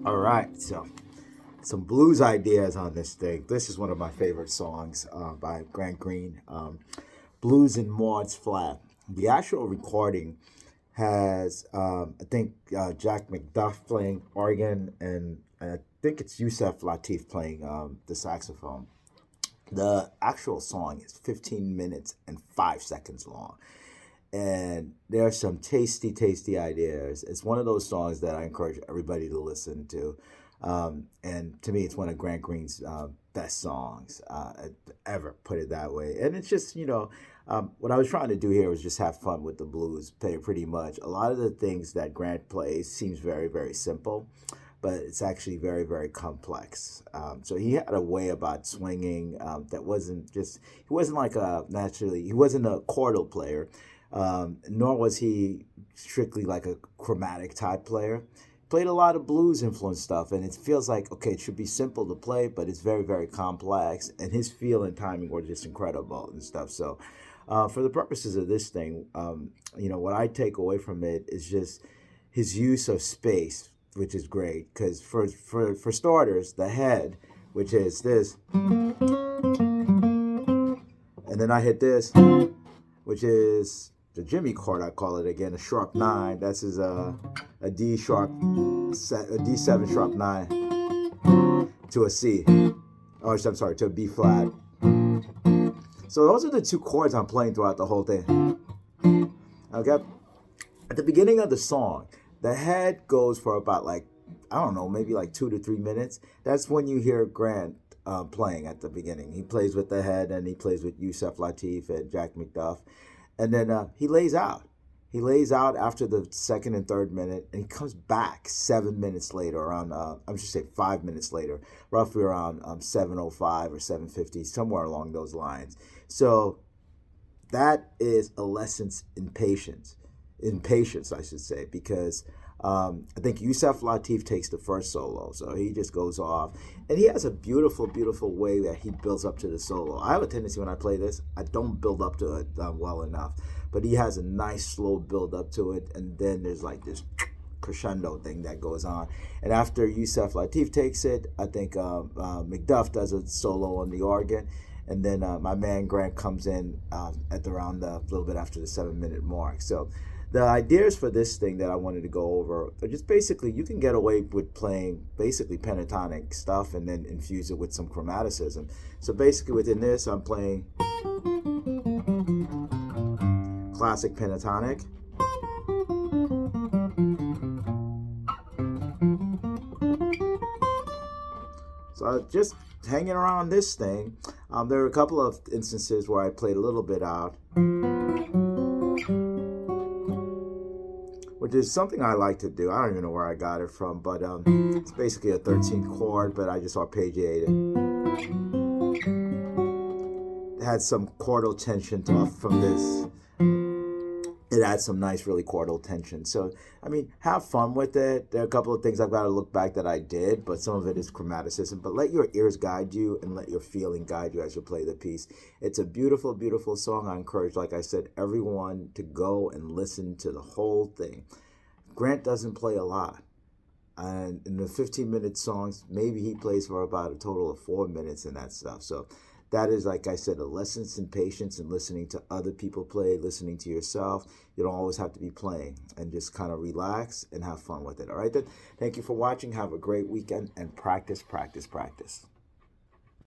All right, so some blues ideas on this thing. This is one of my favorite songs by Grant Green, Blues in Maud's Flat. The actual recording has, I think, Jack McDuff playing organ, and I think it's Yusef Lateef playing the saxophone. The actual song is 15 minutes and 5 seconds long. And there are some tasty, tasty ideas. It's one of those songs that I encourage everybody to listen to. And to me, it's one of Grant Green's best songs ever, put it that way. And it's just, what I was trying to do here was just have fun with the blues, pretty much. A lot of the things that Grant plays seems very, very simple, but it's actually very, very complex. So he had a way about swinging that wasn't just, he wasn't a chordal player, nor was he strictly like a chromatic type player. Played a lot of blues influenced stuff, and it feels like, okay, it should be simple to play, but it's very, very complex, and his feel and timing were just incredible and stuff. So For the purposes of this thing, what I take away from it is just his use of space, which is great. Because for starters, the head, which is this, and then I hit this, which is the Jimmy chord, I call it again, a sharp 9. That's his a D sharp, a D7 sharp 9 to a C. Oh, I'm sorry, to a B flat. So those are the two chords I'm playing throughout the whole thing. Okay? At the beginning of the song, the head goes for about I don't know, maybe 2 to 3 minutes. That's when you hear Grant playing at the beginning. He plays with the head, and he plays with Yusef Lateef and Jack McDuff. And then he lays out. He lays out after the second and third minute, and he comes back 7 minutes later, around, I should say 5 minutes later, roughly around 7:05 or 7:50, somewhere along those lines. So that is a lesson in patience, I should say, because I think Yusef Lateef takes the first solo, so he just goes off. And he has a beautiful, beautiful way that he builds up to the solo. I have a tendency when I play this, I don't build up to it well enough. But he has a nice, slow build up to it, and then there's this crescendo thing that goes on. And after Yusef Lateef takes it, I think McDuff does a solo on the organ. And then my man Grant comes in at around a little bit after the 7-minute mark. So the ideas for this thing that I wanted to go over are just basically, you can get away with playing basically pentatonic stuff and then infuse it with some chromaticism. So basically within this, I'm playing classic pentatonic. So just hanging around this thing, there are a couple of instances where I played a little bit out, which is something I like to do. I don't even know where I got it from, but it's basically a 13th chord, but I just arpeggiated it. It had some chordal tension from this. It adds some nice, really chordal tension. So, I mean, have fun with it. There are a couple of things I've got to look back that I did, but some of it is chromaticism. But let your ears guide you and let your feeling guide you as you play the piece. It's a beautiful, beautiful song. I encourage, like I said, everyone to go and listen to the whole thing. Grant doesn't play a lot. And in the 15-minute songs, maybe he plays for about a total of 4 minutes and that stuff. So that is, like I said, a lesson in patience and listening to other people play, listening to yourself. You don't always have to be playing, and just kind of relax and have fun with it. All right, then. Thank you for watching. Have a great weekend, and practice, practice, practice.